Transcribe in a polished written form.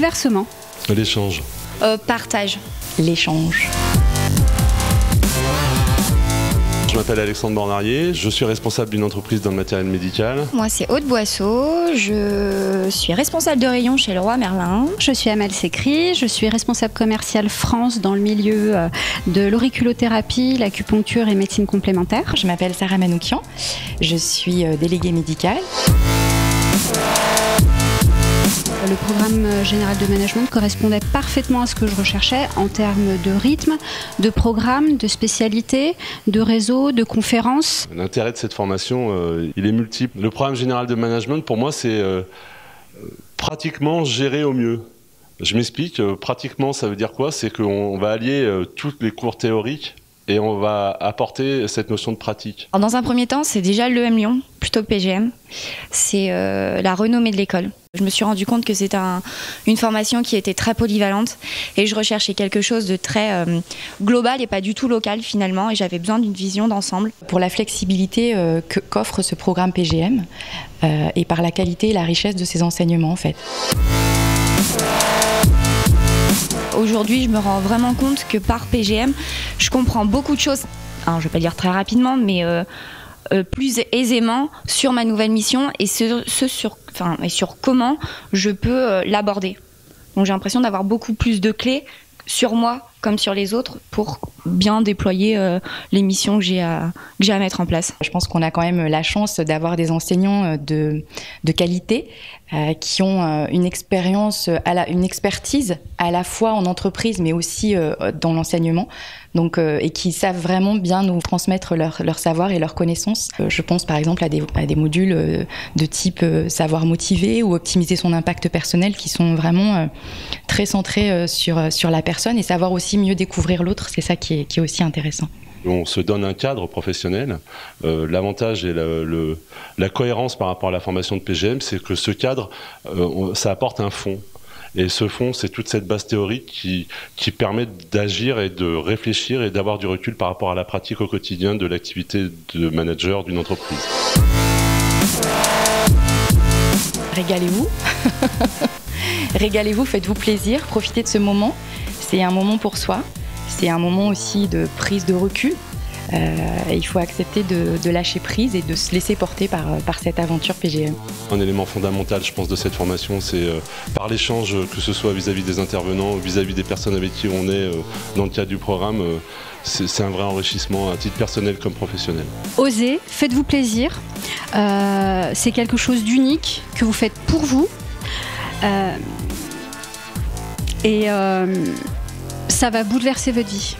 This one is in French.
bouleversement. L'échange. Partage. L'échange. Je m'appelle Alexandre Bornarier, je suis responsable d'une entreprise dans le matériel médical. Moi, c'est Aude Boisseau, je suis responsable de rayon chez Leroy Merlin. Je suis Amel Sécry, je suis responsable commerciale France dans le milieu de l'auriculothérapie, l'acupuncture et médecine complémentaire. Je m'appelle Sarah Manoukian, je suis déléguée médicale. Le programme général de management correspondait parfaitement à ce que je recherchais en termes de rythme, de programme, de spécialité, de réseau, de conférences. L'intérêt de cette formation, il est multiple. Le programme général de management, pour moi, c'est pratiquement gérer au mieux. Je m'explique, pratiquement, ça veut dire quoi? C'est qu'on va allier tous les cours théoriques et on va apporter cette notion de pratique. Alors, dans un premier temps, c'est déjà l'EM Lyon, plutôt que PGM. C'est la renommée de l'école. Je me suis rendu compte que c'était une formation qui était très polyvalente et je recherchais quelque chose de très global et pas du tout local finalement, et j'avais besoin d'une vision d'ensemble. Pour la flexibilité qu'offre ce programme PGM et par la qualité et la richesse de ses enseignements en fait. Aujourd'hui, je me rends vraiment compte que par PGM, je comprends beaucoup de choses. Alors, je ne vais pas dire très rapidement, mais plus aisément sur ma nouvelle mission et sur comment je peux l'aborder. Donc j'ai l'impression d'avoir beaucoup plus de clés sur moi comme sur les autres pour bien déployer les missions que j'ai à mettre en place. Je pense qu'on a quand même la chance d'avoir des enseignants de qualité qui ont une expérience, une expertise à la fois en entreprise mais aussi dans l'enseignement. Donc, et qui savent vraiment bien nous transmettre leur savoir et leurs connaissances. Je pense par exemple à des modules de type savoir motiver ou optimiser son impact personnel qui sont vraiment très centrés sur la personne et savoir aussi mieux découvrir l'autre, c'est ça qui est aussi intéressant. On se donne un cadre professionnel. L'avantage et la cohérence par rapport à la formation de PGM, c'est que ce cadre, ça apporte un fond. Et ce fond, c'est toute cette base théorique qui permet d'agir et de réfléchir et d'avoir du recul par rapport à la pratique au quotidien de l'activité de manager d'une entreprise. Régalez-vous. Régalez-vous, faites-vous plaisir, profitez de ce moment. C'est un moment pour soi, c'est un moment aussi de prise de recul. Il faut accepter de lâcher prise et de se laisser porter par cette aventure PGM. Un élément fondamental, je pense, de cette formation, c'est par l'échange, que ce soit vis-à-vis des intervenants, vis-à-vis des personnes avec qui on est dans le cadre du programme, c'est un vrai enrichissement à titre personnel comme professionnel. Osez, faites-vous plaisir. C'est quelque chose d'unique que vous faites pour vous. Et ça va bouleverser votre vie.